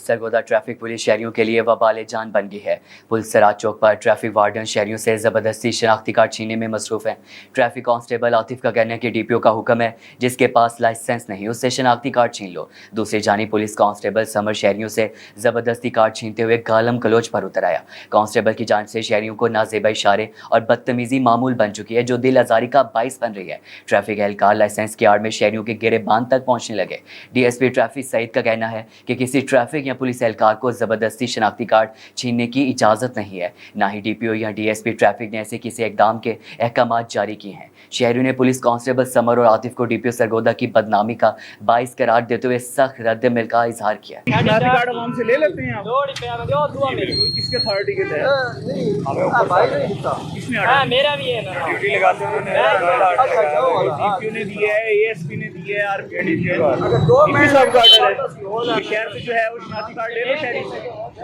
Sargodha traffic police शहरियों के लिए वबाल जान बन गई है। पुलिस सराज चौक पर ट्रैफिक वार्डन शहरियों से ज़बरदस्ती शनाख्ती कार्ड छीनने में मसरूफ़ हैं। ट्रैफिक कांस्टेबल आतिफ का कहना है कि डीपीओ का हुक्म है, जिसके पास लाइसेंस नहीं उससे शनाख्ती कार्ड छीन लो। दूसरी जानिब पुलिस कांस्टेबल समर शहरियों से ज़बरदस्ती कार्ड छीनते हुए गालम गलोच पर उतर आया। कांस्टेबल की जान से शहरियों को नाजेबा इशारे और बदतमीजी मामूल बन चुकी है, जो दिल आजारी का बाइस बन रही है। ट्रैफिक एहलकार लाइसेंस की आड़ में शहरियों के गिरेबान तक पहुंचने लगे। डीएसपी ट्रैफिक सईद का कहना है कि किसी ट्रैफिक या पुलिस एहलकार को जबरदस्ती शनाख्ती कार्ड छीनने की इजाजत नहीं है। ना ही डीपीओ या डीएसपी ट्रैफिक ने ऐसे किसी इकदाम के अहकाम जारी किए हैं। शहरियों ने पुलिस कांस्टेबल समर और आतिफ को डीपीओ सरगोदा की बदनामी का बाइस करार देते हुए सख्त रद्द-ए-अमल का इजहार किया। कार्ड आवाम से ले लेते हैं आप? किसके अथॉरिटी के तहत? मेरा भी है ना, ड्यूटी लगाते हैं डीपीओ ने दिया है, एएसपी ने दिया है, आरपीओ ने दिया है। शहर से जो है वो शनाख्ती कार्ड ले लो शहरी से।